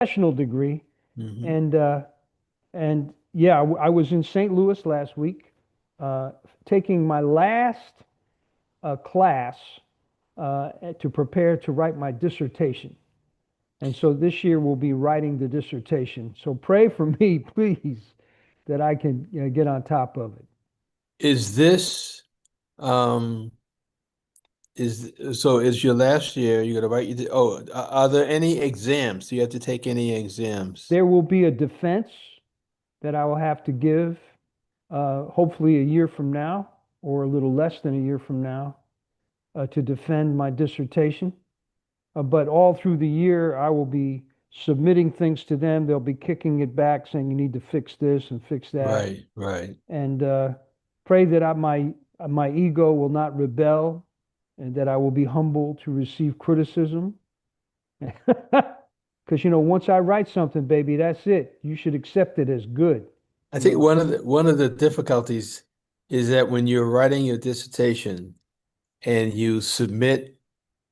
professional degree. Hmm. And yeah, I was in St. Louis last week, taking my last class to prepare to write my dissertation. And so this year we'll be writing the dissertation. So pray for me, please, that I can, get on top of it. Is this um is so is your last year you're gonna write are there any exams? Do you have to take any exams? There will be a defense that I will have to give, hopefully a year from now, or a little less than a year from now, to defend my dissertation. But all through the year, I will be submitting things to them. They'll be kicking it back, saying you need to fix this and fix that, Right, right. and pray that my ego will not rebel, and that I will be humble to receive criticism. Because once I write something, baby, that's it. You should accept it as good. I You think know, one of the difficulties is that when you're writing your dissertation and you submit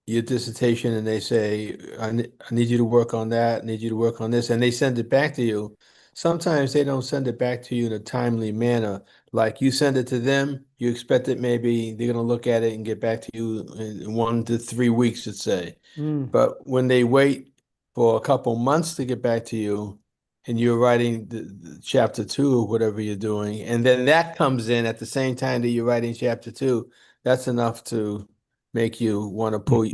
your dissertation and they say, I need you to work on that, I need you to work on this, and they send it back to you. Sometimes they don't send it back to you in a timely manner. Like you send it to them, you expect that maybe they're going to look at it and get back to you in 1 to 3 weeks, let's say. mm. But when they wait for a couple months to get back to you, and you're writing the chapter two or whatever you're doing, and then that comes in at the same time that you're writing chapter two, that's enough to make you want to pull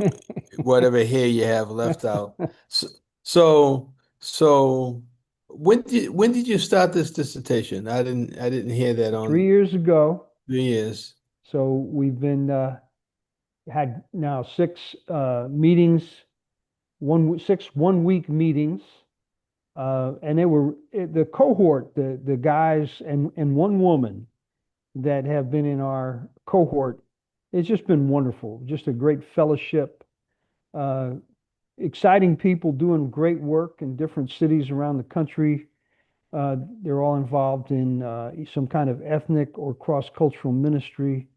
whatever hair you have left out. So, so, so when did you start this dissertation? I didn't hear that Three on years ago. 3 years. So we've been had now six meetings, six 1 week meetings, and they were the cohort, the guys and one woman that have been in our cohort. It's just been wonderful, just a great fellowship, uh, exciting people doing great work in different cities around the country. They're all involved in some kind of ethnic or cross-cultural ministry.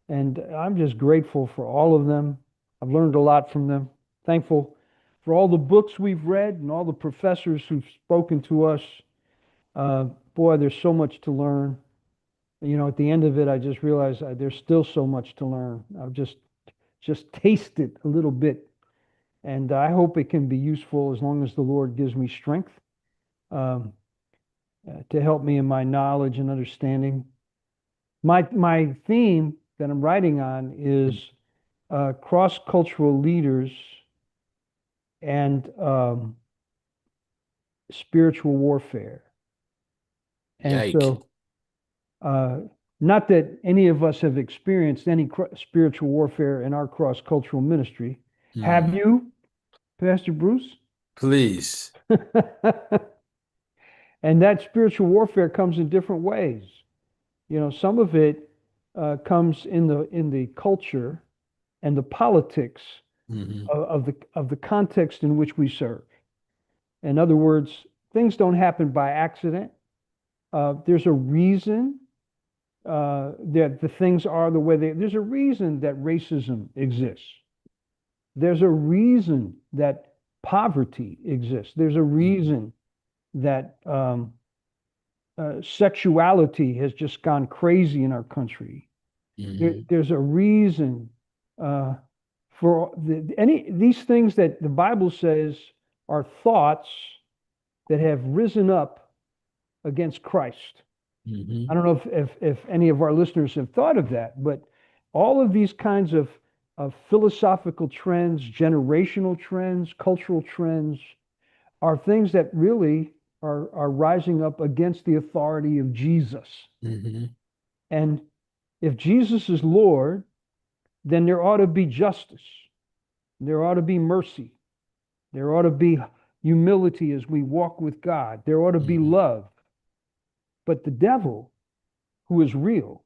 And I'm just grateful for all of them. I've learned a lot from them. Thankful for all the books we've read and all the professors who've spoken to us. Uh, Boy, there's so much to learn. At the end of it, I just realized there's still so much to learn. I've just tasted a little bit, and I hope it can be useful as long as the Lord gives me strength, um, to help me in my knowledge and understanding. My theme that I'm writing on is cross-cultural leaders and spiritual warfare. And Yike. so, uh, not that any of us have experienced any spiritual warfare in our cross-cultural ministry. Have Hmm. you, Pastor Bruce? Please. And that spiritual warfare comes in different ways. Some of it comes in the culture and the politics Hmm. of the context in which we serve. In other words, things don't happen by accident. There's a reason that the things are the way they. There's a reason that racism exists. There's a reason that poverty exists. There's a reason that sexuality has just gone crazy in our country. Hmm. There's a reason uh, for any these things that the Bible says are thoughts that have risen up against Christ. I Hmm. don't know if any of our listeners have thought of that, but all of these kinds of philosophical trends, generational trends, cultural trends are things that really are rising up against the authority of Jesus. Hmm. And if Jesus is Lord, then there ought to be justice. There ought to be mercy. There ought to be humility as we walk with God. There ought to be Hmm. love. But the devil, who is real,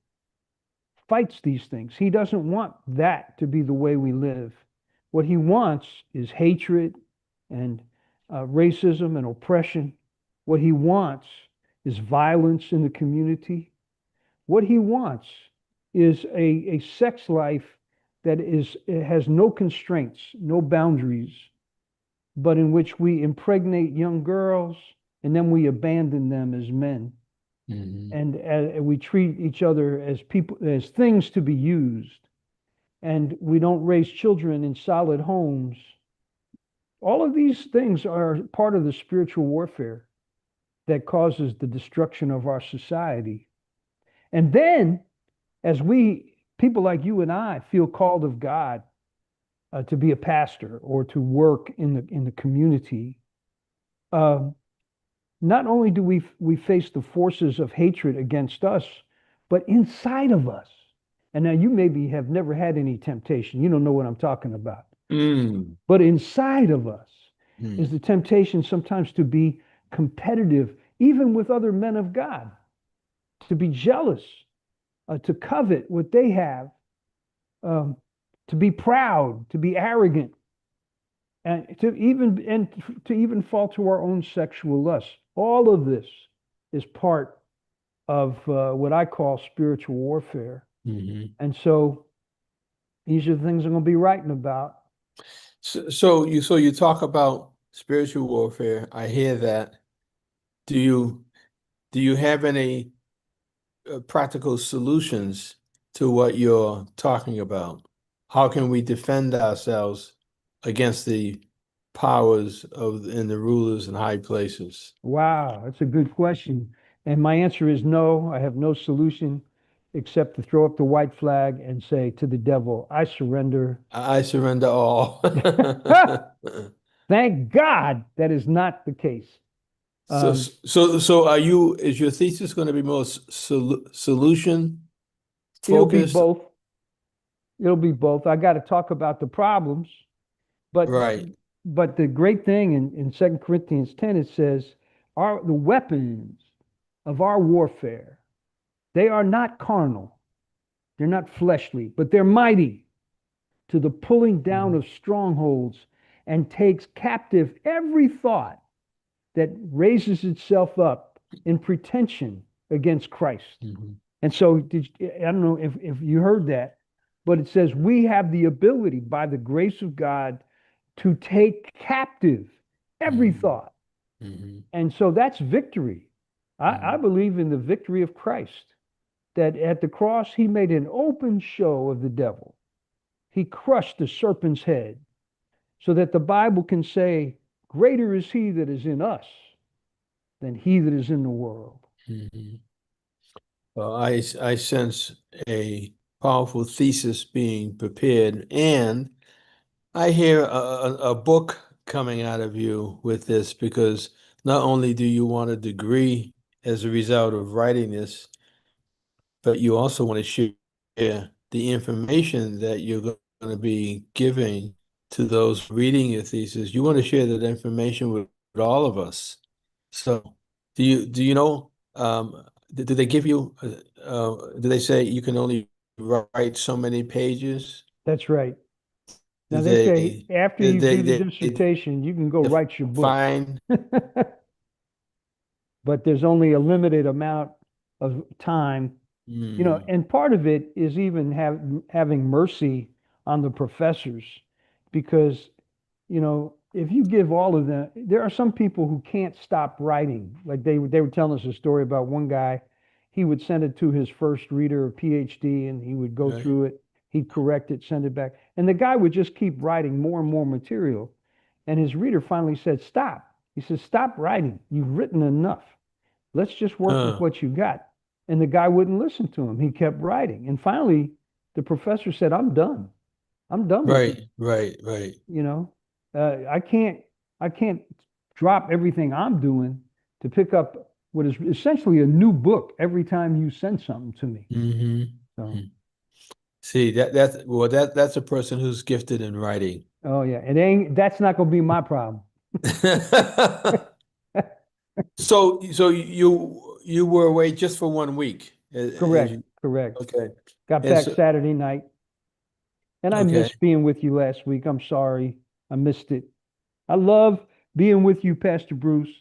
fights these things. He doesn't want that to be the way we live. What he wants is hatred and racism and oppression. What he wants is violence in the community. What he wants is a sex life that has no constraints, no boundaries, but in which we impregnate young girls and then we abandon them as men. Mhm. And we treat each other as people, as things to be used. And we don't raise children in solid homes. All of these things are part of the spiritual warfare that causes the destruction of our society. And then, as people like you and I, feel called of God to be a pastor or to work in the community, uh, not only do we face the forces of hatred against us, but inside of us. And now you maybe have never had any temptation. You don't know what I'm talking about. Mm. But inside of us is Mm. the temptation sometimes to be competitive, even with other men of God, to be jealous, to covet what they have, um, to be proud, to be arrogant, and to even fall to our own sexual lust. All of this is part of what I call spiritual warfare. Mhm. And so these are the things I'm going to be writing about. So you talk about spiritual warfare. I hear that. Do you do you have any practical solutions to what you're talking about? How can we defend ourselves against the powers of and the rulers in high places? Wow, that's a good question. And my answer is no, I have no solution except to throw up the white flag and say to the devil, I surrender. I surrender all. Thank God that is not the case. So, Um, so is your thesis going to be more solution it'll be focused? both. It'll be both. I got to talk about the problems, but Right. the great thing in 2 Corinthians 10, it says, the weapons of our warfare, they are not carnal, they're not fleshly, but they're mighty to the pulling down Mhm. of strongholds and takes captive every thought that raises itself up in pretension against Christ. Mhm. And so, I don't know if you heard that, but it says we have the ability by the grace of God to take captive every Mhm. thought. Mhm. And so that's victory. I Mhm. believe in the victory of Christ, that at the cross, he made an open show of the devil. He crushed the serpent's head so that the Bible can say, greater is he that is in us than he that is in the world. Mhm. Well, I sense a powerful thesis being prepared, and I hear a book coming out of you with this because not only do you want a degree as a result of writing this, but you also want to share the information that you're going to be giving to those reading your thesis. You want to share that information with all of us. So, do you know? Do they give you? Do they say you can only write so many pages? That's right. Do Now they say they? after Did you do the they dissertation, you can go write your book. define? But there's only a limited amount of time, Hmm. and part of it is even having mercy on the professors because, if you give all of them, there are some people who can't stop writing. Like they were telling us a story about one guy, he would send it to his first reader, a PhD, and he would go Right. through it, he'd correct it, send it back. And the guy would just keep writing more and more material. And his reader finally said, stop. He says, stop writing. You've written enough. Let's just work with Uh, what you got. And the guy wouldn't listen to him. He kept writing. And finally, the professor said, I'm done. I'm done with this. right. Right. Right. You know, I can't drop everything I'm doing to pick up what is essentially a new book every time you send something to me. So, Hmm. See that's a person who's gifted in writing. oh yeah, that's not going to be my problem. So you were away just for 1 week. Correct, correct. Okay. Got And back so Saturday night, and I okay. missed being with you last week. I'm sorry, I missed it. I love being with you, Pastor Bruce.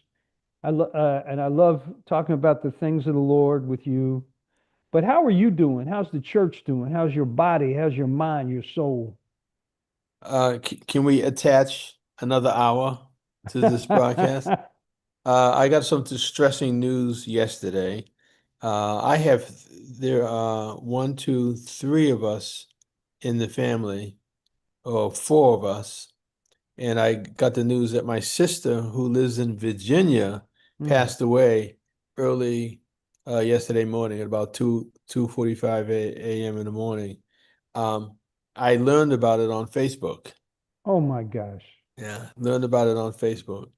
And I love talking about the things of the Lord with you. But how are you doing? How's the church doing? How's your body? How's your mind, your soul? Can we attach another hour? to this broadcast. I got some distressing news yesterday. There are one, two, three of us in the family, or four of us, and I got the news that my sister, who lives in Virginia, Mm. passed away early yesterday morning at about 2:45 a.m. in the morning. Um, I learned about it on Facebook. Oh my gosh. Yeah, learned about it on Facebook.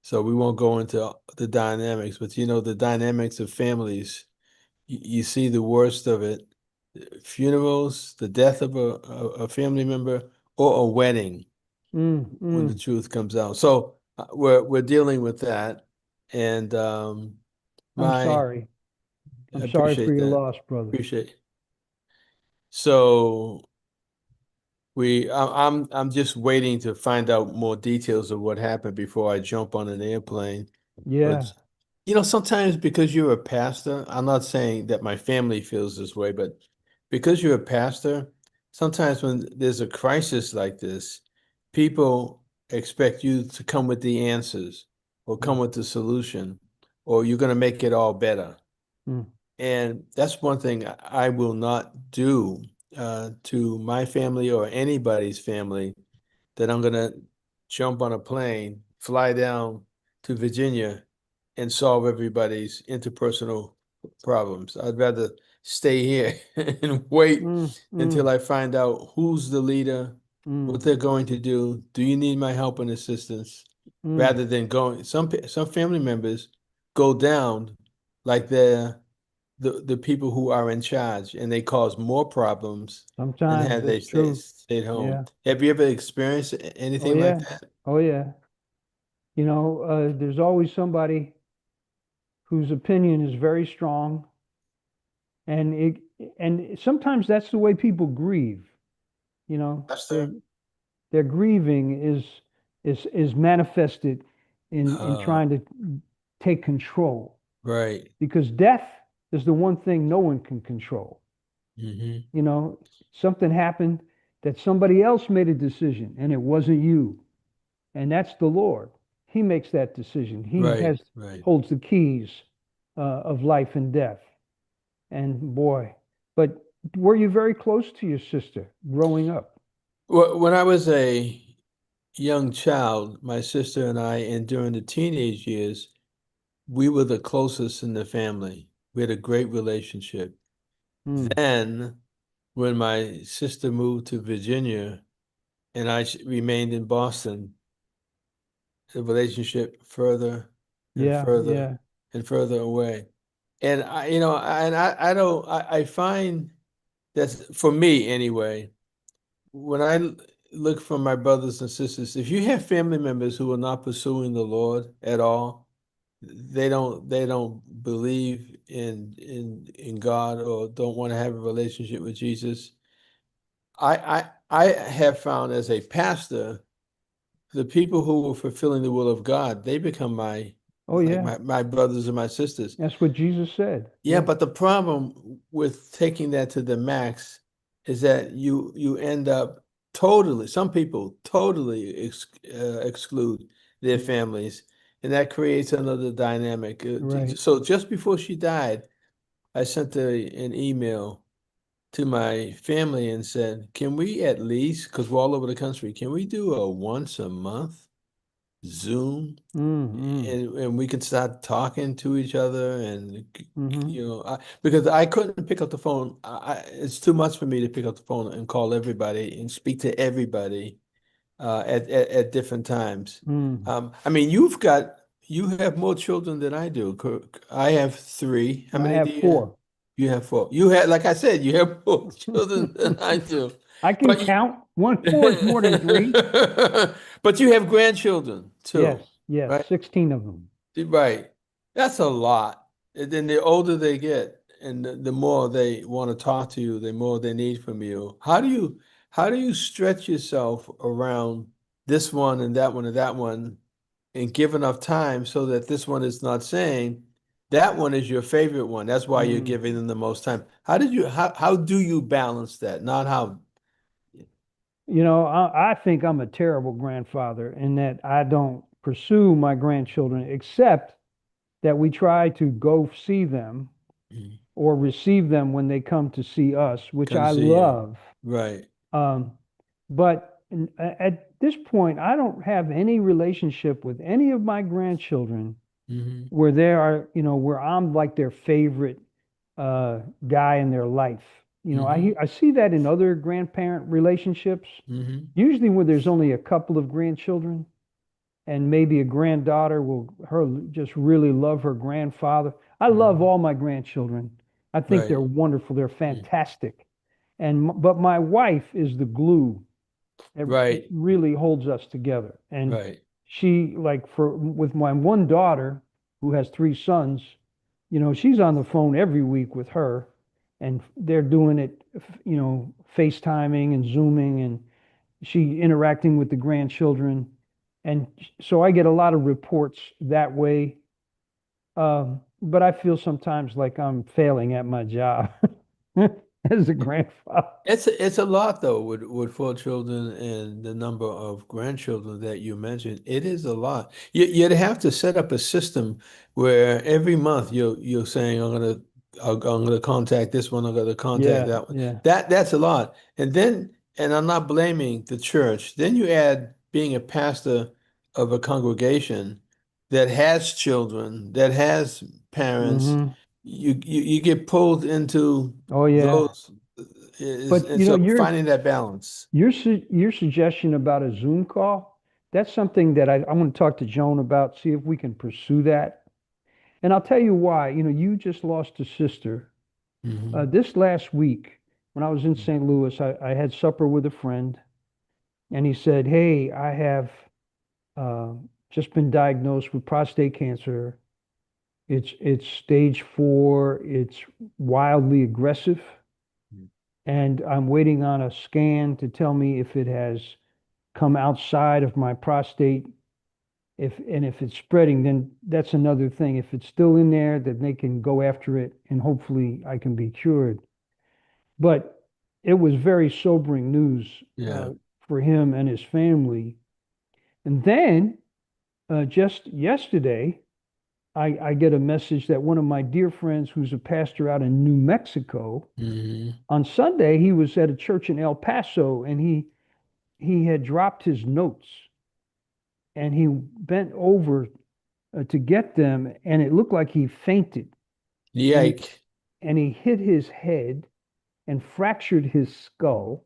So we won't go into the dynamics, but the dynamics of families, you see the worst of it. Funerals, the death of a family member, or a wedding Mm, when the mm. truth comes out. So we're dealing with that. And I'm my sorry. I I'm sorry for appreciate your that. loss, brother. Appreciate So I'm just waiting to find out more details of what happened before I jump on an airplane. Yeah. But sometimes because you're a pastor, I'm not saying that my family feels this way, but because you're a pastor, sometimes when there's a crisis like this, people expect you to come with the answers or come Mm, with the solution, or you're going to make it all better. mm, And that's one thing I will not do to my family or anybody's family, that I'm gonna jump on a plane, fly down to Virginia, and solve everybody's interpersonal problems. I'd rather stay here and wait mm, until mm, I find out who's the leader, what mm, they're going to do. Do you need my help and assistance? mm. Rather than going, some family members go down like they're the people who are in charge, and they cause more problems than Sometimes had they that's true. stayed home. Yeah. Have you ever experienced Oh anything like yeah. that? Oh yeah. There's always somebody whose opinion is very strong, and sometimes that's the way people grieve. You know, That's they there. their grieving is manifested in Uh, trying to take control, right. because death is the one thing no one can control. Hmm. You know, something happened that somebody else made a decision and it wasn't you, and that's the Lord. He makes that decision. He Right, has right. holds the keys of life and death. And boy, but were you very close to your sister growing up? Well, when I was a young child, my sister and I, and during the teenage years, we were the closest in the family. We had a great relationship. Hmm. Then, when my sister moved to Virginia and remained in Boston, the relationship further and Yeah, further yeah. and further away. And I don't, I find that, for me anyway, when look for my brothers and sisters, if you have family members who are not pursuing the Lord at all, they don't believe in God, or don't want to have a relationship with Jesus. I have found, as a pastor, the people who are fulfilling the will of God, they become Oh yeah. my brothers and my sisters. That's what Jesus said. Yeah, Yeah. but the problem with taking that to the max is that you end up totally, some people totally exclude their Mm. families, and that creates another dynamic. Right. So just before she died, I sent an email to my family and said, can we at least, because we're all over the country, can we do a once a month Zoom, Mm, and we could start talking to each other, and mm, because I couldn't pick up the phone. It's too much for me to pick up the phone and call everybody and speak to everybody at different times. mm. I mean, you have more children than I do. I have three. How I many do have you have? four. You have four. You have, like I said, you have more children than I do. I can But count. One four is more than three. but you have grandchildren Yes, too, yes, right? 16 of them. Right. That's a lot. And then the older they get, and the more they want to talk to you, the more they need from you. How do you stretch yourself around this one and that one, and give enough time so that this one is not saying that one is your favorite one? That's why you're Mm. giving them the most time. How do you balance that? Not how. I think I'm a terrible grandfather in that I don't. pursue my grandchildren, except that we try to go see them Mhm. or receive them when they come to see us, which Come to I see you. love. Right. Um, but at this point, I don't have any relationship with any of my grandchildren Hmm. where they are, where I'm like their favorite uh, guy in their life. Hmm. I see that in other grandparent relationships, Hmm. usually where there's only a couple of grandchildren and maybe a granddaughter will her just really love her grandfather. I love Hmm. all my grandchildren. I think they're Right. wonderful. They're Mm. fantastic. But my wife is the glue that Right. really holds us together. And Right. she, like, for with my one daughter who has three sons, she's on the phone every week with her, and they're doing it, FaceTiming and Zooming, and she interacting with the grandchildren. And so I get a lot of reports that way. But I feel sometimes like I'm failing at my job as a grandfather. It's a lot though with four children and the number of grandchildren that you mentioned. It is a lot. You'd have to set up a system where every month you're saying I'm gonna contact this one, I'm gonna contact Yeah, that one. yeah. That's a lot. And I'm not blaming the church. Then you add being a pastor of a congregation that has children, that has parents. Hmm. You get pulled into Oh, yeah. those is But and so finding that balance. your suggestion about a Zoom call, that's something that I want to talk to Joan about, see if we can pursue that. And I'll tell you why. You just lost a sister. Hmm. This last week, when I was in St. Louis, I had supper with a friend, and he said, "Hey, I have uh, just been diagnosed with prostate cancer. It's stage 4. It's wildly aggressive, and I'm waiting on a scan to tell me if it has come outside of my prostate. If it's spreading, then that's another thing. If it's still in there, then they can go after it, and hopefully I can be cured." But it was very sobering news Yeah. for him and his family. And then just yesterday, I get a message that one of my dear friends, who's a pastor out in New Mexico, Hmm. on Sunday he was at a church in El Paso, and he had dropped his notes, and he bent over to get them, and it looked like he fainted, and he Yike. hit his head and fractured his skull.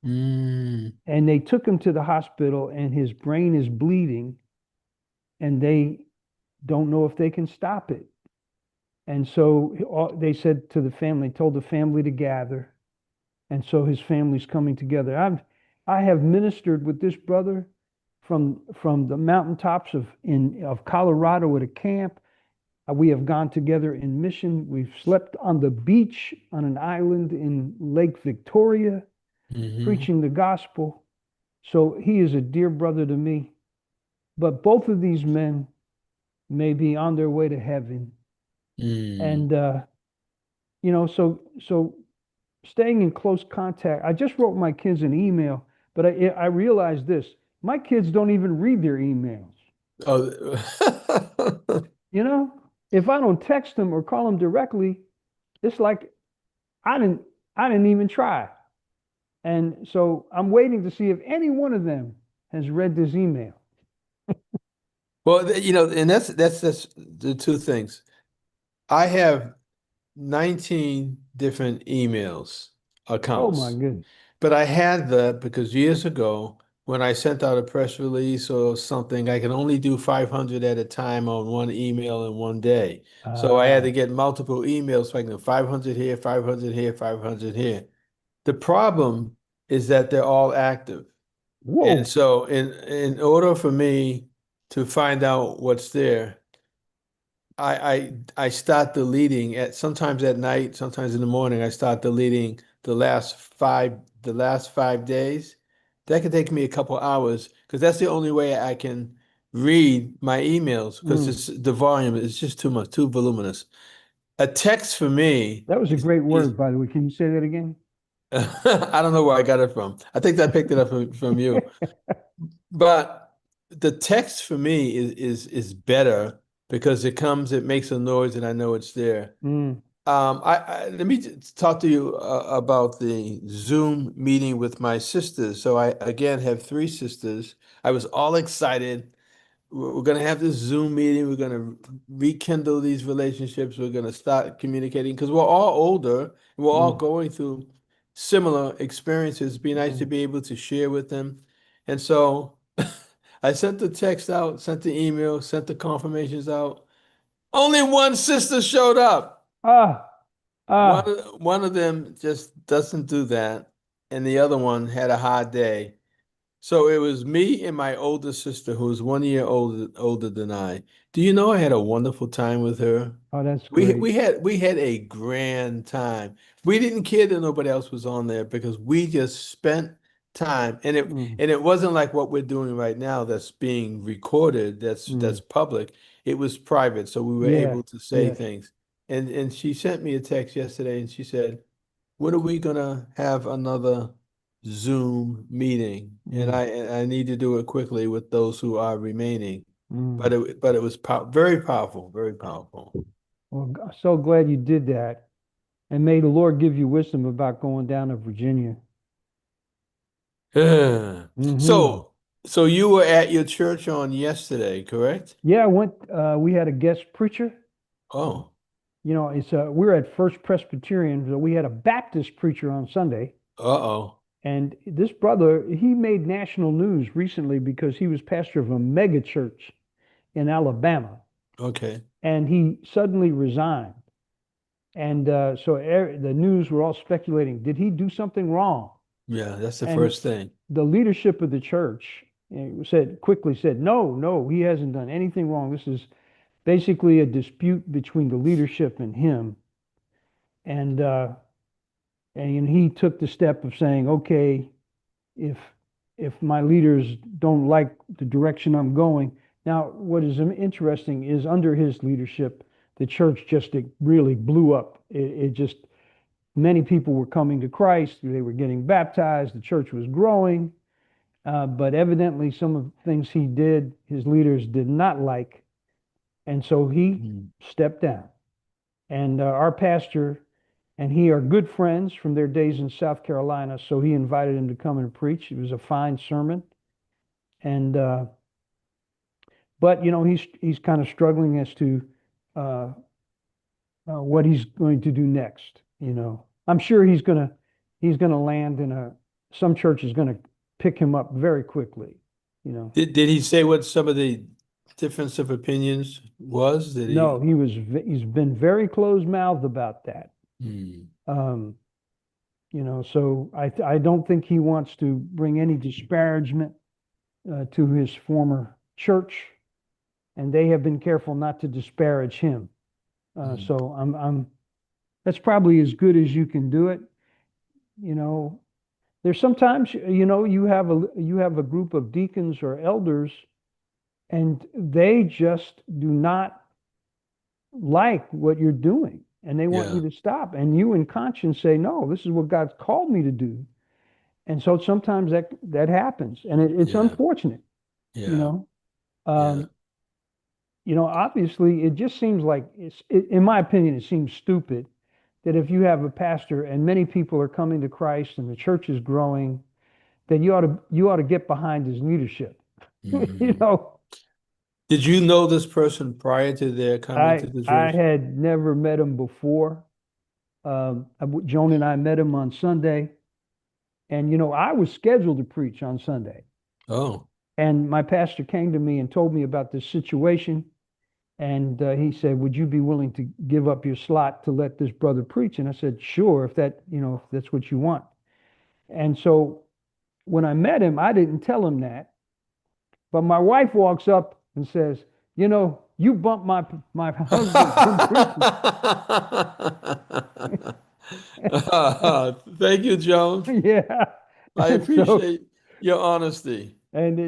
Mm. And they took him to the hospital, and his brain is bleeding, and they don't know if they can stop it. And so they said to the family, told the family to gather. And so his family's coming together. I have ministered with this brother from the mountaintops of Colorado at a camp. We have gone together in mission. We've slept on the beach on an island in Lake Victoria, Hmm. preaching the gospel. So he is a dear brother to me. But both of these men may be on their way to heaven. Mm. And so staying in close contact. I just wrote my kids an email, but I realized this: my kids don't even read their emails. Oh. You know, if I don't text them or call them directly, it's like I didn't I didn't even try. And so I'm waiting to see if any one of them has read this email. Well, and that's the two things. I have 19 different emails Oh my accounts. goodness. But I had that because years ago, when I sent out a press release or something, I could only do 500 at a time on one email in one day. So I had to Ah, get multiple emails so I can do 500 here, 500 here, 500 here. The problem is that they're all active. And whoa. so in order for me to find out what's there, I start deleting at sometimes at night, sometimes in the morning, I start deleting the last 5 days. That could take me a couple hours because that's the only way I can read my emails because Mm. it's the volume is just too much, too voluminous. A text for me That was a is, great is word, by the way. Can you say that again? I don't know where I got it from. I think I picked it up from you. But the text for me is better because it makes a noise and I know it's there. Mm, Let me talk to you about the Zoom meeting with my sisters. So I again have three sisters. I was all excited. We're going to have this Zoom meeting. We're going to rekindle these relationships. We're going to start communicating because we're all older and we're all mm, going through similar experiences. It'd be nice to mm. be able to share with them. And so I sent the text out, sent the email, sent the confirmations out. Only one sister showed up. Ah, ah, One of them just doesn't do that, and the other one had a hard day. So it was me and my older sister, who's 1 year older than I. Do you know I had a wonderful time with her? oh, that's great. We had a grand time. We didn't care that nobody else was on there because we just spent time, Mm, and it wasn't like what we're doing right now that's being recorded, that's mm. public. It was private, so we were Yes, able to say yes. things. And she sent me a text yesterday, and she said, when are we gonna have another Zoom meeting? Mm, And I need to do it quickly with those who are remaining. mm. But it was very powerful, very powerful. Well, so glad you did that. And may the Lord give you wisdom about going down to Virginia. Yeah. Hmm. So so you were at your church on yesterday, correct? Yeah, I went, we had a guest preacher. Oh, You know, we're at First Presbyterian, so we had a Baptist preacher on Sunday. uh-oh. And this brother, he made national news recently because he was pastor of a mega church in Alabama. Okay. And he suddenly resigned. And so the news were all speculating, did he do something wrong? Yeah, that's the And first thing. the leadership of the church quickly said, no, no, he hasn't done anything wrong. This is basically a dispute between the leadership and him. And and he took the step of saying, okay, if my leaders don't like the direction I'm going. Now, what is interesting is under his leadership, the church just it really blew up. It just many people were coming to Christ. They were getting baptized. The church was growing. But evidently, some of the things he did, his leaders did not like. And so he Mm. stepped down. And our pastor and he are good friends from their days in South Carolina. So he invited him to come and preach. It was a fine sermon. And, but, you know, he's kind of struggling as to uh, what he's going to do next. You know, I'm sure he's gonna land in some church is going to pick him up very quickly. You know, Did he say what some of the difference of opinions was? Did he? no, he's been very closed-mouthed about that. Hmm. Um, you know, so I don't think he wants to bring any disparagement to his former church, and they have been careful not to disparage him. Hmm. So I'm that's probably as good as you can do it. You know, there's sometimes you know you have a group of deacons or elders, and they just do not like what you're doing, and they want you Yeah, to stop. And you, in conscience, say, "No, this is what God's called me to do." And so sometimes that happens, and it's yeah, unfortunate. You yeah, know, yeah. um, obviously, it just seems like in my opinion, it seems stupid that if you have a pastor and many people are coming to Christ and the church is growing, then you ought to get behind his leadership. You Hmm. know, Did you know this person prior to their coming to the I church? had never met him before. Joan and I met him on Sunday, and I was scheduled to preach on Sunday, Oh, and my pastor came to me and told me about this situation. And he said, "Would you be willing to give up your slot to let this brother preach?" And I said, "Sure, if that's what you want." And so when I met him, I didn't tell him that, but my wife walks up and says, "You bumped my husband from preaching." Thank you, Joan. Yeah. I And so, appreciate your honesty. and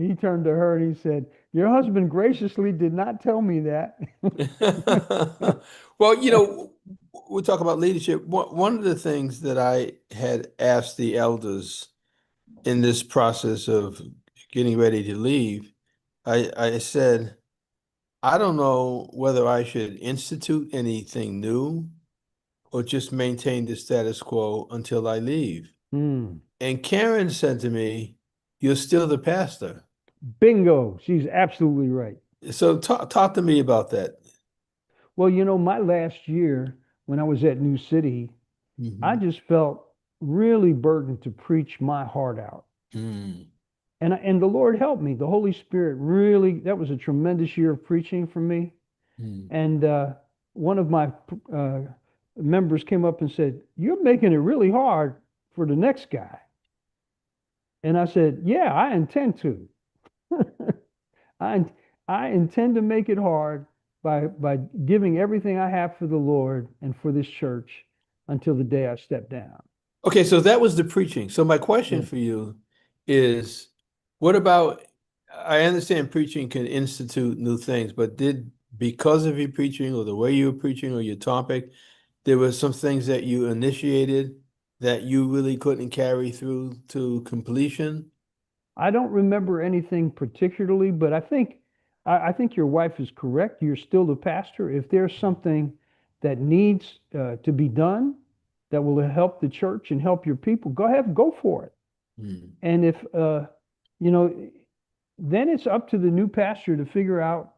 he turned to her and he said, "Your husband graciously did not tell me that." Well, we talk about leadership. One of the things that I had asked the elders in this process of getting ready to leave I said, I don't know whether I should institute anything new or just maintain the status quo until I leave. Hmm. And Karen said to me, "You're still the pastor." Bingo. She's absolutely right. So talk to me about that. Well, my last year when I was at New City, I Hmm. just felt really burdened to preach my heart out. Mm. And the Lord helped me. The Holy Spirit really, that was a tremendous year of preaching for me. Mm. And one of my uh, members came up and said, "You're making it really hard for the next guy." And I said, "Yeah, I intend to. I, I intend to make it hard by giving everything I have for the Lord and for this church until the day I step down." Okay, so that was the preaching. So my question Yeah. for you is, what about, I understand preaching can institute new things, but did, because of your preaching or the way you were preaching or your topic, there were some things that you initiated that you really couldn't carry through to completion? I don't remember anything particularly, but I think your wife is correct. You're still the pastor. If there's something that needs to be done that will help the church and help your people, go ahead, go for it. Mm. And if you know, then it's up to the new pastor to figure out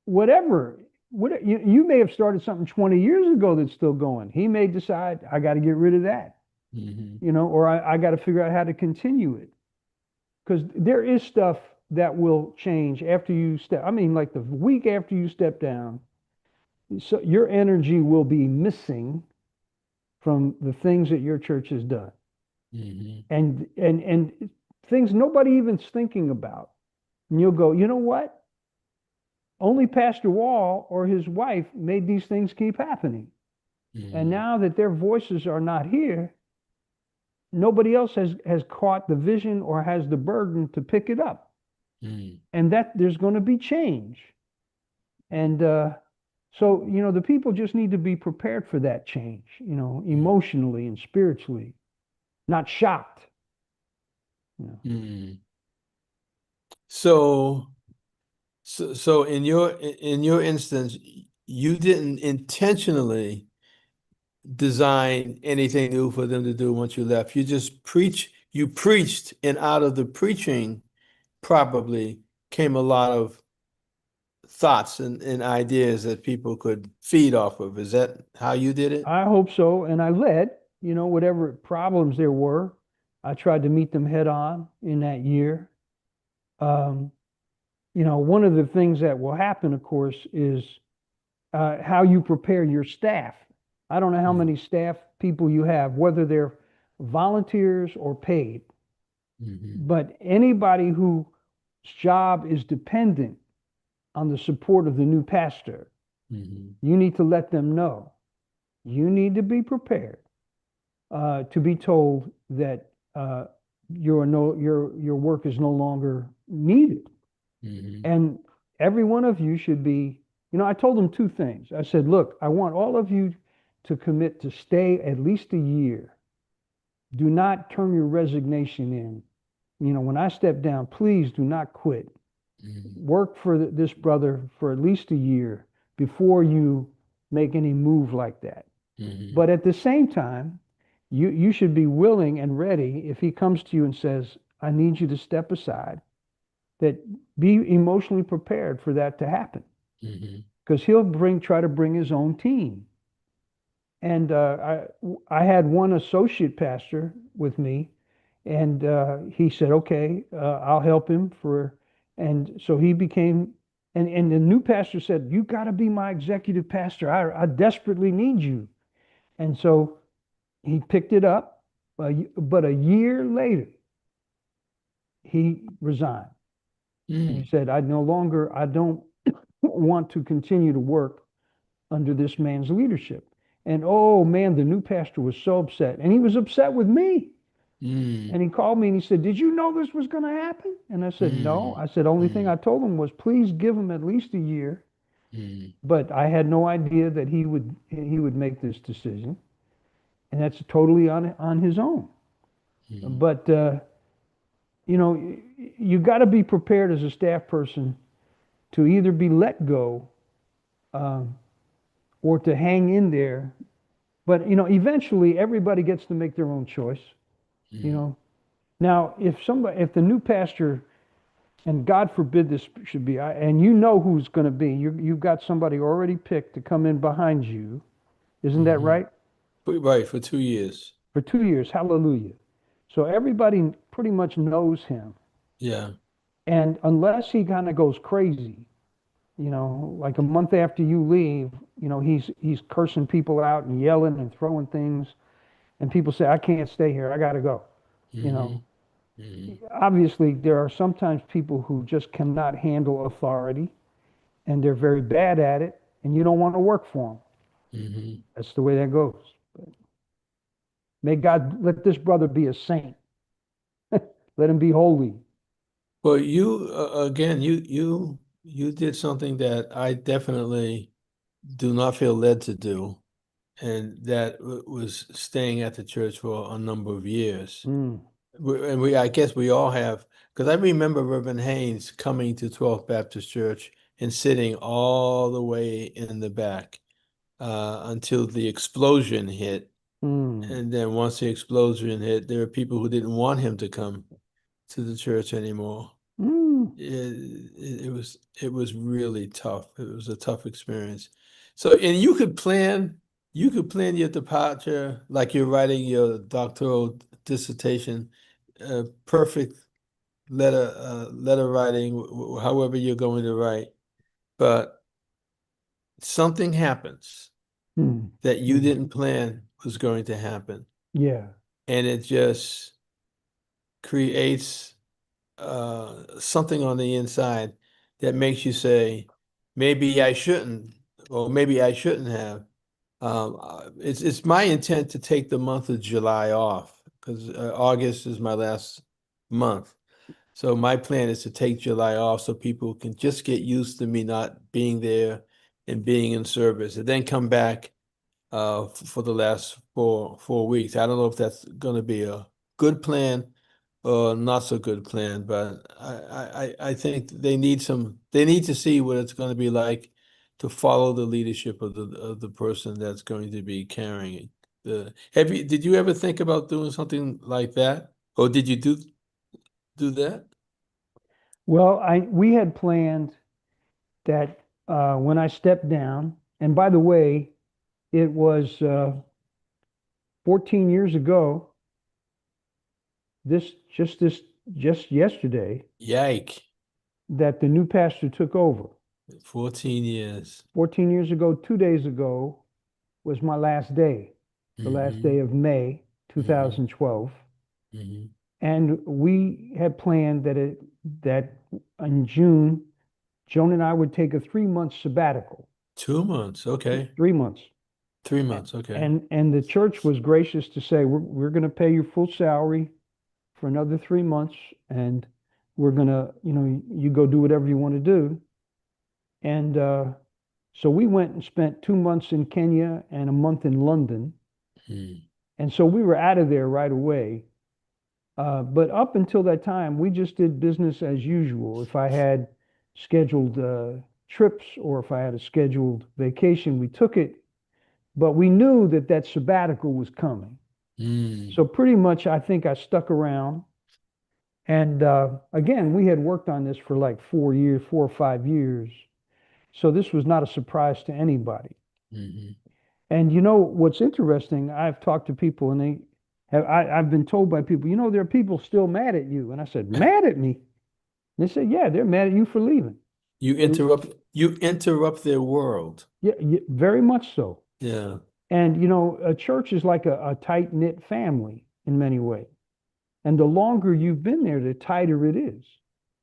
whatever. What you may have started something 20 years ago that's still going. He may decide I got to get rid of that, Mhm. or I got to figure out how to continue it. Because there is stuff that will change after you step. I mean, like the week after you step down, so your energy will be missing from the things that your church has done, Mhm. and things nobody even's thinking about. And you'll go, you know what? Only Pastor Wall or his wife made these things keep happening. And Mhm. now that their voices are not here, nobody else has caught the vision or has the burden to pick it up. Mhm. And that there's going to be change. And so, the people just need to be prepared for that change, emotionally and spiritually, not shocked. Mhm. So, so in your instance, you didn't intentionally design anything new for them to do once you left. You preached, and out of the preaching probably came a lot of thoughts and ideas that people could feed off of. Is that how you did it? I hope so. And I led, whatever problems there were, I tried to meet them head on in that year. Um, one of the things that will happen, of course, is how you prepare your staff. I don't know how many staff people you have, whether they're volunteers or paid. Mm-hmm. But anybody whose job is dependent on the support of the new pastor, Mm-hmm. you need to let them know. You need to be prepared to be told that your work is no longer needed. Mm-hmm. And every one of you should be, I told them two things. I said, look, I want all of you to commit to stay at least a year. Do not turn your resignation in. When I step down, please do not quit. Mm-hmm. Work for this brother for at least a year before you make any move like that. Mm-hmm. But at the same time, you should be willing and ready if he comes to you and says, I need you to step aside, that be emotionally prepared for that to happen. Mm-hmm. Because he'll try to bring his own team. And I had one associate pastor with me, and he said, "Okay, I'll help him for." And so he became, and the new pastor said, "You got to be my executive pastor. I desperately need you." And so he picked it up, but a year later, he resigned, and he Mm-hmm. said, I don't want to continue to work under this man's leadership." And oh man, the new pastor was so upset. And he was upset with me. And he called me and he said, "Did you know this was going to happen?" And I said, "No." Mm-hmm. I said, "Only thing Mm-hmm. I told him was please give him at least a year." Mm-hmm. But I had no idea that he would make this decision. And that's totally on his own. But you know, you got to be prepared as a staff person to either be let go, um, or to hang in there. But, eventually everybody gets to make their own choice, you Mm, know. Now, if the new pastor, and God forbid this should be, and you know who's going to be, you've got somebody already picked to come in behind you, isn't that mhm. right? Right, for 2 years. For 2 years, hallelujah. So everybody pretty much knows him. Yeah. And unless he kind of goes crazy, like a month after you leave, he's cursing people out and yelling and throwing things, and people say, I can't stay here, I gotta go. You know, Hmm. Hmm. obviously there are sometimes people who just cannot handle authority and they're very bad at it, and you don't want to work for them. Hmm. That's the way that goes. May God let this brother be a saint. Let him be holy. Well, you again, you did something that I definitely do not feel led to do, and that was staying at the church for a number of years. Mm, I guess we all have, because I remember Reverend Haynes coming to 12th Baptist Church and sitting all the way in the back until the explosion hit. mm, And then once the explosion hit, there were people who didn't want him to come to the church anymore. mm, It was really tough. It was a tough experience. So, and you could plan your departure like you're writing your doctoral dissertation, perfect letter writing, however you're going to write. But something happens mm, that you mm. didn't plan was going to happen, Yeah. and it just creates something on the inside that makes you say, maybe I shouldn't, or maybe I shouldn't have. It's my intent to take the month of July off because August is my last month. So my plan is to take July off so people can just get used to me not being there and being in service, and then come back for the last four weeks. I don't know if that's going to be a good plan or not so good plan, but I think they need to see what it's going to be like to follow the leadership of the person that's going to be carrying the did you ever think about doing something like that? Or did you do that? Well, we had planned that when I stepped down, and by the way, it was 14 years ago, this just this just yesterday, Yike. that the new pastor took over. 14 years. 14 years ago, 2 days ago, was my last day, the last Hmm. day of May Hmm. 2012. Hmm. And we had planned that in June, Joan and I would take a 3 month sabbatical. 2 months. Okay. 3 months. 3 months. Okay. And the church was gracious to say, we're going to pay your full salary for another 3 months, and we're going to, you go do whatever you want to do. And so we went and spent 2 months in Kenya and a month in London. Mm. And so we were out of there right away. But up until that time, we just did business as usual. If I had scheduled trips, or if I had a scheduled vacation, we took it. But we knew that that sabbatical was coming. Mm. So pretty much, I think I stuck around. And again, we had worked on this for like 4 years, 4 or 5 years. So this was not a surprise to anybody. Hmm. And what's interesting, I've talked to people, and I've been told by people, there are people still mad at you. And I said, mad at me? They said, yeah, they're mad at you for leaving. You interrupt their world. Yeah, yeah, very much so. Yeah. And a church is like a tight-knit family in many ways. And the longer you've been there, the tighter it is.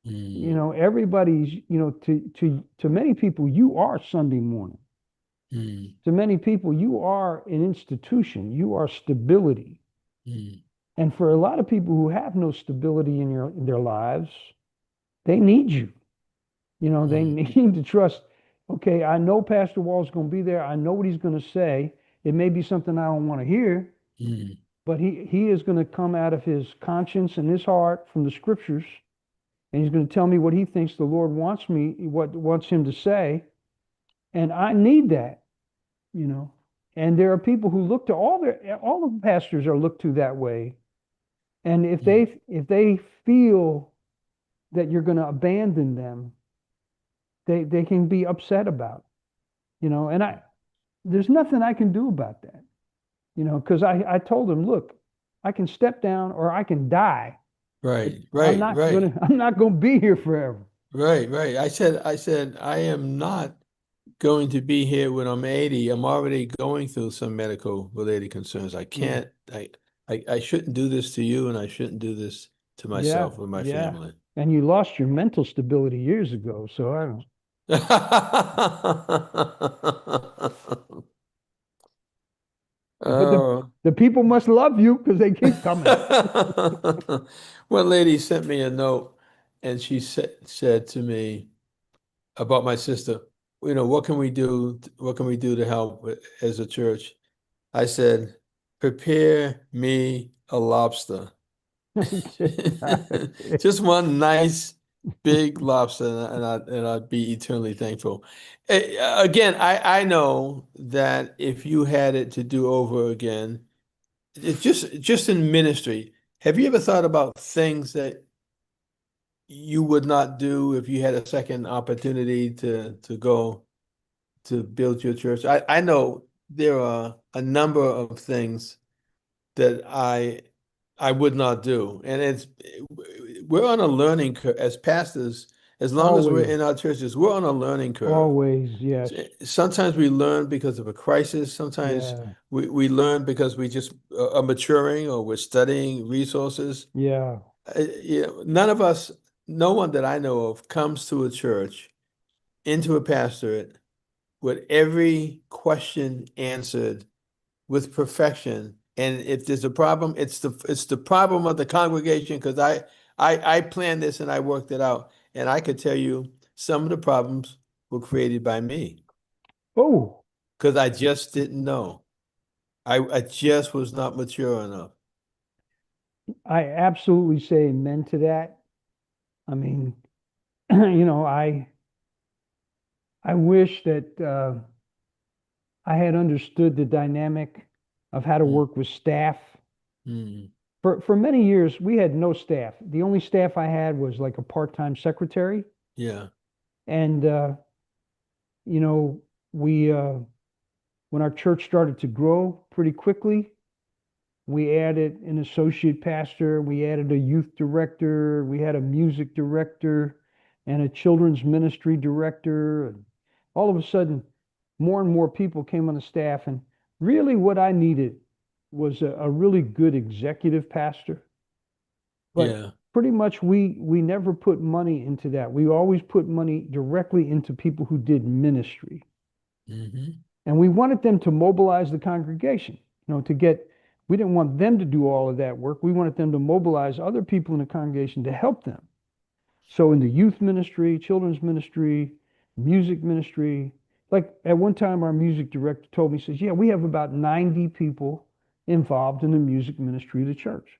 Mm. Everybody's, to many people, you are Sunday morning. Mm. To many people, you are an institution, you are stability. Mm. And for a lot of people who have no stability in their lives, they need you. They Mm. need to trust, okay, I know Pastor Wall's going to be there. I know what he's going to say. It may be something I don't want to hear, Mm. but he is going to come out of his conscience and his heart from the scriptures, and he's going to tell me what he thinks the Lord wants me, what wants him to say, and I need that, you know. And there are people who look to all of the pastors are looked to that way, and Mm. if they feel that you're going to abandon them, they can be upset about, you know. And there's nothing I can do about that, you know, because I told him, look, I can step down or I can die, but Right, right, right, I'm not gonna be here forever. right. I said, I am not going to be here when I'm 80. I'm already going through some medical related concerns. I Yeah, can't, I shouldn't do this to you, and I shouldn't do this to yeah, myself or my yeah. family. And you lost your mental stability years ago, so I don't. But Oh. the people must love you because they keep coming. One lady sent me a note, and she said to me about my sister, what can we do? What can we do to help as a church? I said, prepare me a lobster. Just one nice big lobster, and I'd be eternally thankful. Again, I know that if you had it to do over again, it's just in ministry. Have you ever thought about things that you would not do if you had a second opportunity to go to build your church? I know there are a number of things that I would not do. And we're on a learning curve as pastors, as long as we're Always, in our churches, we're on a learning curve. always, yes, Sometimes we learn because of a crisis. Sometimes yeah, we learn because we just are maturing or we're studying resources. yeah. None of us, no one that I know of comes to a church, into a pastorate with every question answered with perfection. And if there's a problem, it's the problem of the congregation because I planned this and I worked it out. And I could tell you some of the problems were created by me Oh, because I just didn't know. I just was not mature enough. I absolutely say amen to that. I mean, you know, I wish that I had understood the dynamic of how to Mm, work with staff. mm, For many years, we had no staff. The only staff I had was like a part-time secretary. yeah, And you know, we when our church started to grow pretty quickly, we added an associate pastor, we added a youth director, we had a music director and a children's ministry director. And all of a sudden, more and more people came on the staff. And really, what I needed was a really good executive pastor. But yeah. pretty much, we never put money into that. We always put money directly into people who did ministry. Hmm. And we wanted them to mobilize the congregation, you know, we didn't want them to do all of that work. We wanted them to mobilize other people in the congregation to help them. So in the youth ministry, children's ministry, music ministry, like at one time, our music director told me, he says, yeah, we have about 90 people involved in the music ministry of the church.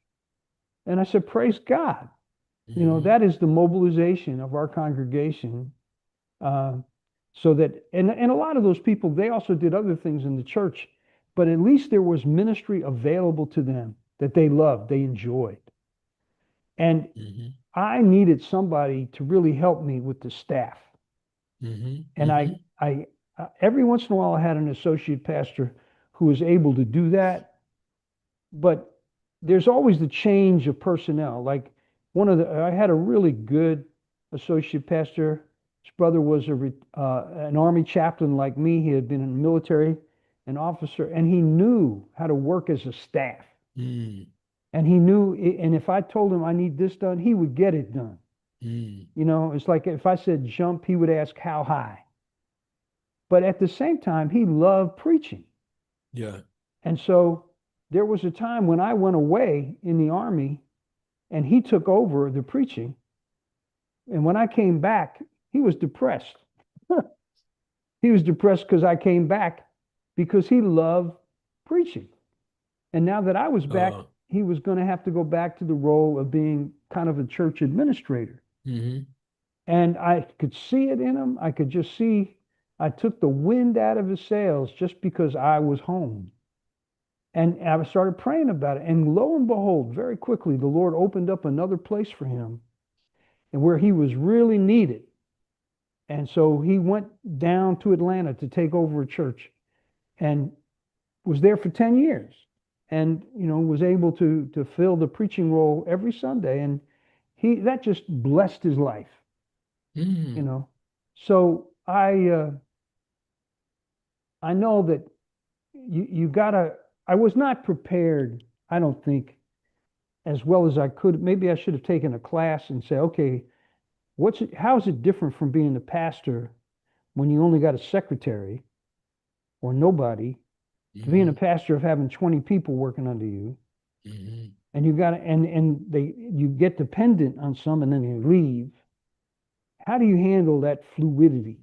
And I said, praise God. You know, Hmm. that is the mobilization of our congregation. Uh, so that, and a lot of those people, they also did other things in the church, but at least there was ministry available to them that they loved, they enjoyed. And Hmm. I needed somebody to really help me with the staff. Hmm. And Hmm. every once in a while, I had an associate pastor who was able to do that. But there's always the change of personnel. Like I had a really good associate pastor. His brother was an army chaplain like me. He had been in the military, an officer, and he knew how to work as a staff. Mm, And he knew, and if I told him I need this done, he would get it done. mm, You know, it's like if I said jump, he would ask how high. But at the same time, he loved preaching. yeah. And so there was a time when I went away in the army and he took over the preaching. And when I came back, he was depressed. He was depressed because I came back because he loved preaching. And now that I was back, Uh, he was going to have to go back to the role of being kind of a church administrator. mhm. And I could see it in him. I could just see I took the wind out of his sails just because I was home. And I started praying about it. And lo and behold, very quickly, the Lord opened up another place for him and where he was really needed. And so he went down to Atlanta to take over a church and was there for 10 years and, was able to fill the preaching role every Sunday. And that just blessed his life, you Mm. know. So I know that you gotta, I was not prepared, I don't think, as well as I could. Maybe I should have taken a class and say, okay, how is it different from being a pastor when you only got a secretary or nobody to being a Mhm. pastor of having 20 people working under you, Mhm. and you got to, you get dependent on some and then they leave. How do you handle that fluidity?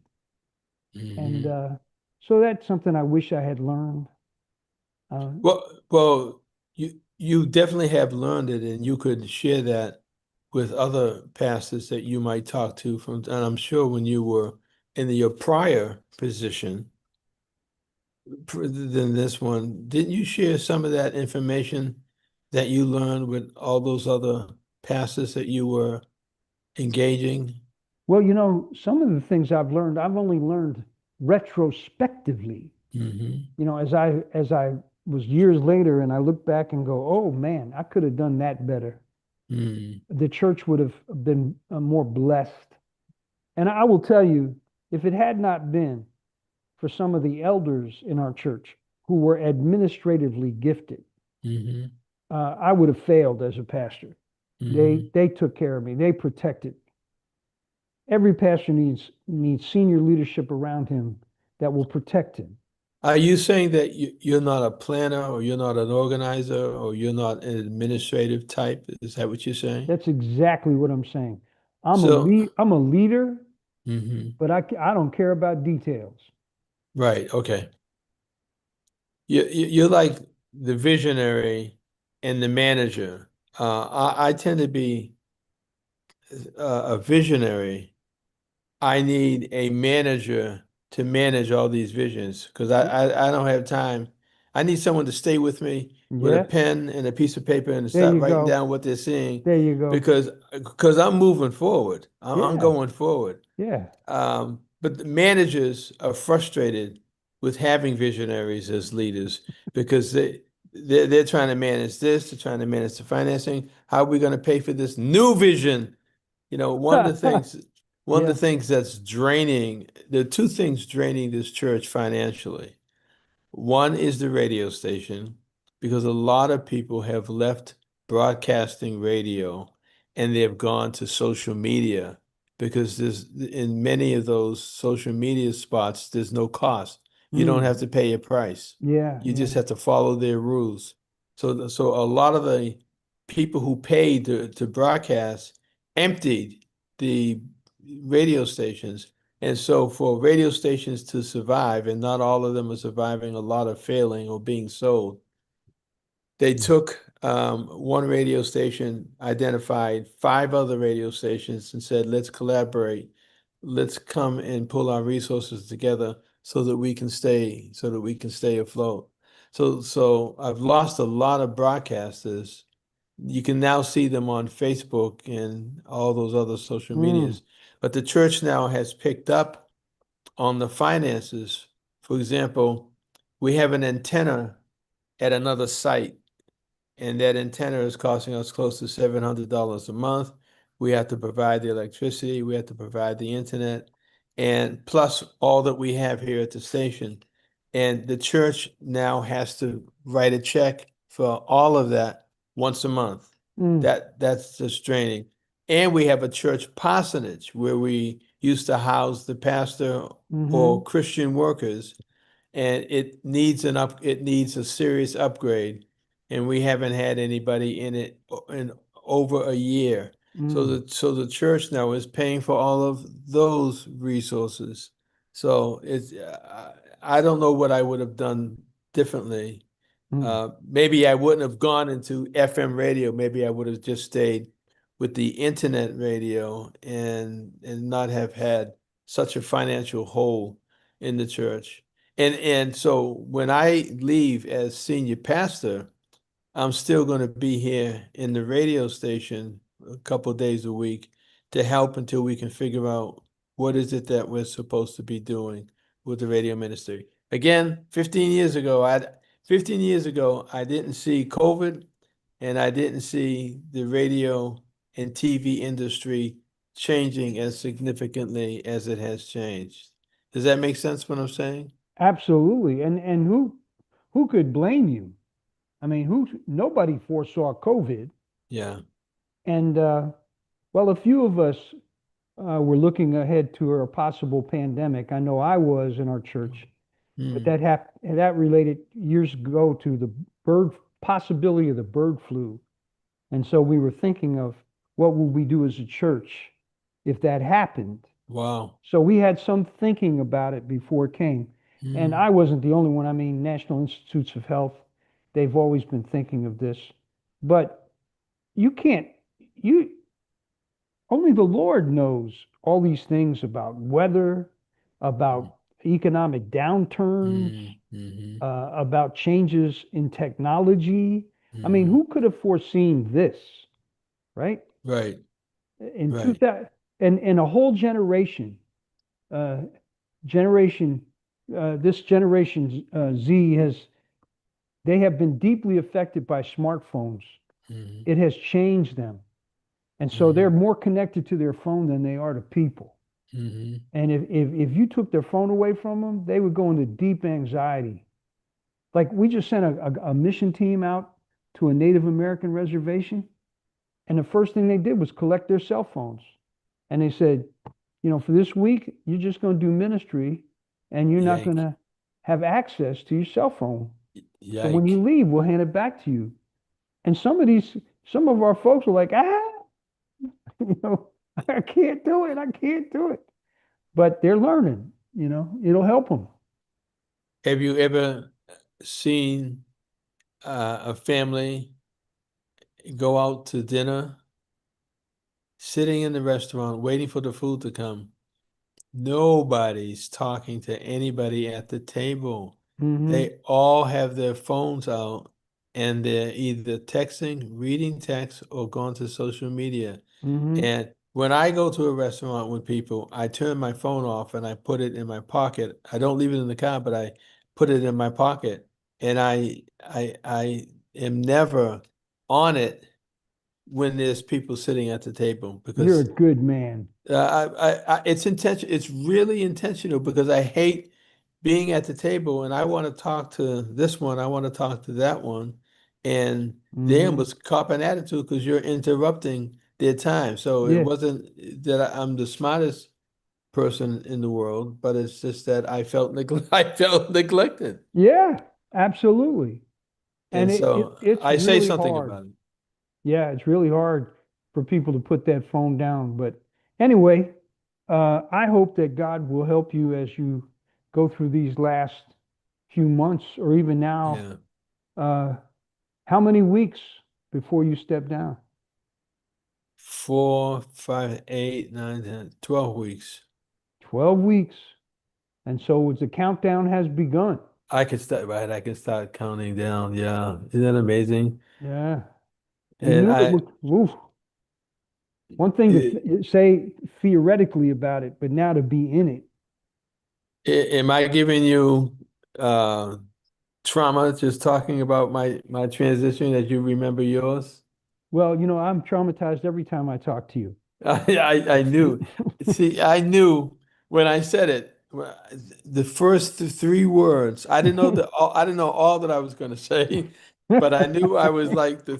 And Mhm. so that's something I wish I had learned. Uh, Well, you definitely have learned it, and you could share that with other pastors that you might talk to from, and I'm sure when you were in your prior position than this one, didn't you share some of that information that you learned with all those other pastors that you were engaging? well, some of the things I've only learned retrospectively. Hmm. As I was years later and I look back and go, oh man, I could have done that better. Mm. The church would have been more blessed. And I will tell you, if it had not been for some of the elders in our church who were administratively gifted, Hmm. I would have failed as a pastor. They Hmm. they took care of me. They protected. Every pastor needs senior leadership around him that will protect him. Are you saying that you're not a planner or you're not an organizer or you're not an administrative type? Is that what you're saying? That's exactly what I'm saying. So, I'm a leader, mhm. but I don't care about details. Right, okay. You're like the visionary and the manager. I tend to be a visionary. I need a manager to manage all these visions because I don't have time. I need someone to stay with me with a Yes, pen and a piece of paper and there start you writing go. down what they're seeing There you go. because I'm moving forward. I'm Yeah, going forward. yeah. But the managers are frustrated with having visionaries as leaders because they're trying to manage this, they're trying to manage the financing. How are we going to pay for this new vision? You know, one of the Yeah. things that's draining, there are two things draining this church financially. One is the radio station, because a lot of people have left broadcasting radio and they have gone to social media because there's in many of those social media spots, there's no cost. You don't Mm. have to pay a price. Yeah, You just yeah. have to follow their rules. So a lot of the people who paid to broadcast emptied the radio stations, and so for radio stations to survive, and not all of them are surviving, a lot of failing or being sold, they took one radio station, identified five other radio stations, and said, let's collaborate. Let's come and pull our resources together so that we can stay afloat. So I've lost a lot of broadcasters. You can now see them on Facebook and all those other social Mm. medias. But the church now has picked up on the finances. For example, we have an antenna at another site, and that antenna is costing us close to $700 a month. We have to provide the electricity, we have to provide the internet, and plus all that we have here at the station. And the church now has to write a check for all of that once a month. Mm. That's just draining. And we have a church parsonage where we used to house the pastor Mm-hmm. or Christian workers, and it needs a serious upgrade, and we haven't had anybody in it in over a year. Mm. So the church now is paying for all of those resources. So I don't know what I would have done differently, Mm. Maybe I wouldn't have gone into FM radio. Maybe I would have just stayed with the internet radio and not have had such a financial hole in the church. And so when I leave as senior pastor, I'm still going to be here in the radio station a couple of days a week to help until we can figure out what is it that we're supposed to be doing with the radio ministry. Again, 15 years ago, I didn't see COVID and I didn't see the radio and TV industry changing as significantly as it has changed. Does that make sense what I'm saying? Absolutely. And who could blame you? I mean, nobody foresaw COVID. Yeah. And well, a few of us were looking ahead to a possible pandemic. I know I was in our church, but Mm. that related years ago to the bird possibility of the bird flu. And so we were thinking of what would we do as a church if that happened. Wow. So we had some thinking about it before it came. And Mm. I wasn't the only one. I mean, National Institutes of Health, they've always been thinking of this. But you can't, you only the Lord knows all these things about weather, about economic downturns, Mm. Mm-hmm. about changes in technology. I mean, Mm-hmm. who could have foreseen this, right? Right, In right. 2000, and a whole generation, uh, generation, this generation Z they have been deeply affected by smartphones. Mm-hmm. It has changed them. And so Mm-hmm. they're more connected to their phone than they are to people. Mm-hmm. And if you took their phone away from them, they would go into deep anxiety. Like we just sent a mission team out to a Native American reservation, and the first thing they did was collect their cell phones. And they said, for this week, you're just going to do ministry and you're not going Yike. to have access to your cell phone. So when you Yike. leave, we'll hand it back to you. And some of our folks were like, you know, I can't do it. I can't do it. But they're learning, it'll help them. Have you ever seen a family go out to dinner, sitting in the restaurant, waiting for the food to come? Nobody's talking to anybody at the table. Mm-hmm. They all have their phones out and they're either texting, reading text, or going to social media. Mm-hmm. And when I go to a restaurant with people, I turn my phone off and I put it in my pocket. I don't leave it in the car, but I put it in my pocket. And I am never on it when there's people sitting at the table You're a because good man. it's intentional. It's really intentional because I hate being at the table and I want to talk to this one, I want to talk to that one, and they Mm-hmm. almost cop an attitude because you're interrupting their time. So it Yeah. wasn't that I'm the smartest person in the world, but it's just that I felt I felt neglected, Yeah, absolutely. And and so it's I say really something hard. about it. Yeah, it's really hard for people to put that phone down. But anyway, I hope that God will help you as you go through these last few months or even now. Yeah, Uh, how many weeks before you step down? 4, 5, 8, 9, 10, 12 weeks. 12 weeks. And so the countdown has begun. I can start, right? I can start counting down. Yeah. Isn't that amazing? Yeah. And And oof, one thing to i- say theoretically about it, but now to be in it. am I giving you uh trauma just talking about my transition as you remember yours? Well, I'm traumatized every time I talk to you. I knew. See, I knew when I said it. The first three words. I didn't know all that I was going to say, but I knew I was like the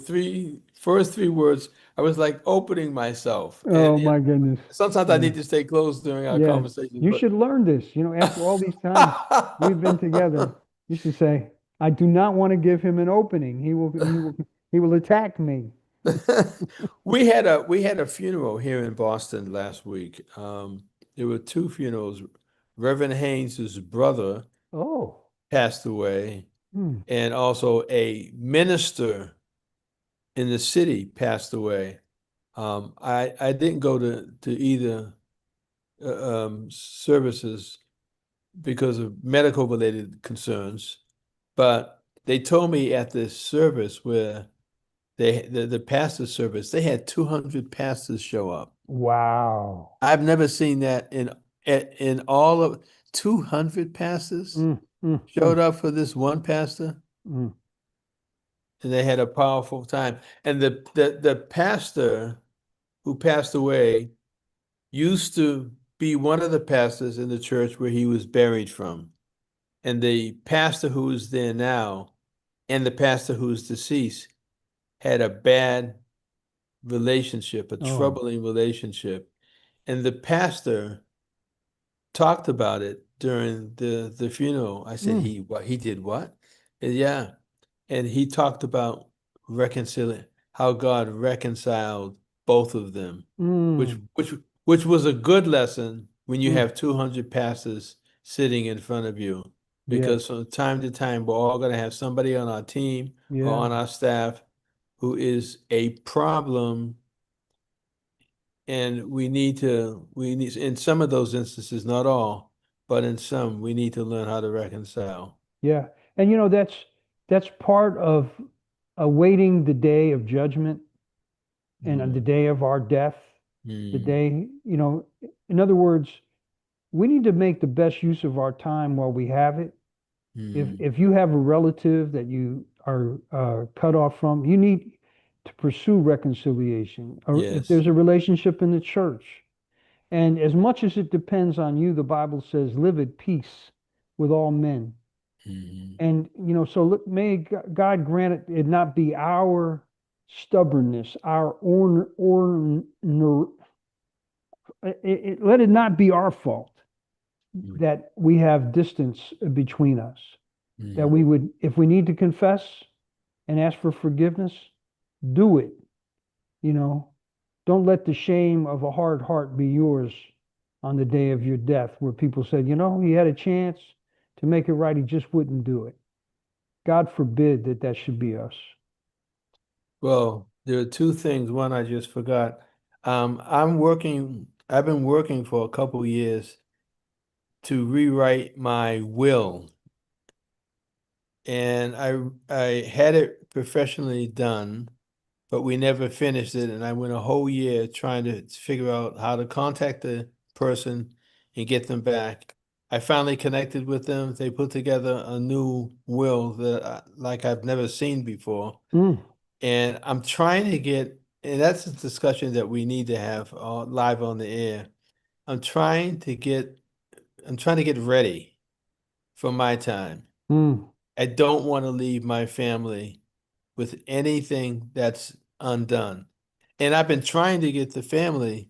first three words. I was like opening myself, and Oh my goodness. sometimes I Yeah. need to stay closed during our Yeah. conversations. You But should learn this. After all these times we've been together, you should say, I do not want to give him an opening. He will attack me. we had a funeral here in Boston last week. There were two funerals. Reverend Haynes's brother Oh. passed away, Mm. and also a minister in the city passed away. I didn't go to either services because of medical related concerns, but they told me at this service where the pastor service, they had 200 pastors show up. Wow. I've never seen that in all of 200 pastors Mm, mm, showed mm, up for this one pastor, mm, and they had a powerful time. And the pastor who passed away used to be one of the pastors in the church where he was buried from. And the pastor who is there now and the pastor who's deceased had a bad relationship, a oh. troubling relationship. And the pastor talked about it during the funeral. I said, Mm, he did what? And yeah. And he talked about reconciling how God reconciled both of them, which mm, which which was a good lesson when you mm. have 200 pastors sitting in front of you. Yeah, Because from time to time, we're all going to have somebody on our team or yeah, on our staff who is a problem, and we need, in some of those instances, not all, but in some, we need to learn how to reconcile. yeah. And that's part of awaiting the day of judgment and on the Mm, day of our death, the mm, day, in other words, we need to make the best use of our time while we have it. mm. If you have a relative that you are cut off from, you need to pursue reconciliation. Or if Yes. there's a relationship in the church, and as much as it depends on you, the Bible says, live at peace with all men. Mhm. And, so may God grant it not be our stubbornness, let it not be our fault Mm, that we have distance between us. That mm. we would, if we need to confess and ask for forgiveness, do it. You know, don't let the shame of a hard heart be yours on the day of your death, where people said, he had a chance to make it right, he just wouldn't do it. God forbid that that should be us. Well, there are two things. One, I just forgot. I've been working for a couple years to rewrite my will. And I had it professionally done, but we never finished it. And I went a whole year trying to figure out how to contact the person and get them back. I finally connected with them. They put together a new will that like I've never seen before. Mm, And I'm trying to get, and that's a discussion that we need to have live on the air. I'm trying to get, I'm trying to get ready for my time. mm, I don't want to leave my family with anything that's undone. And I've been trying to get the family,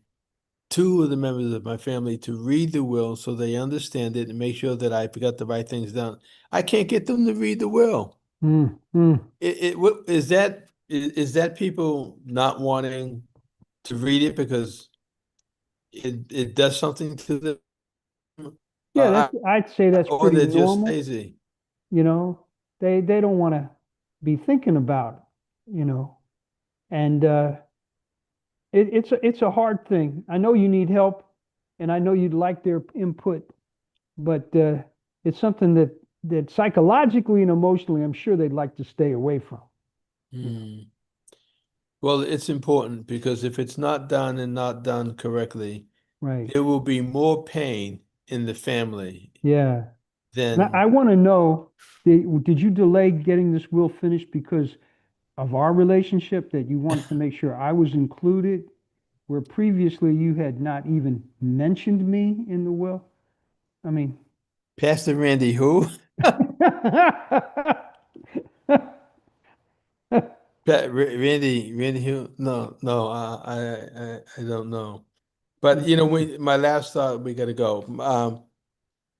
two of the members of my family, to read the will so they understand it and make sure that I've got the right things done. I can't get them to read the will. mm, mm. What is that people not wanting to read it because it does something to them, Yeah, I'd say that's or pretty they're just normal. lazy? You know, they don't want to be thinking about it, and it's a hard thing. I know you need help, and I know you'd like their input, but it's something that psychologically and emotionally, I'm sure they'd like to stay away from. Hmm. Well, it's important because if it's not done and not done correctly, Right. there will be more pain in the family Yeah. And I than want to know, did you delay getting this will finished because of our relationship, that you wanted to make sure I was included, where previously you had not even mentioned me in the will? I mean, Pastor Randy who? Randy who? No, no, I don't know. But you know, my last thought, we gotta go.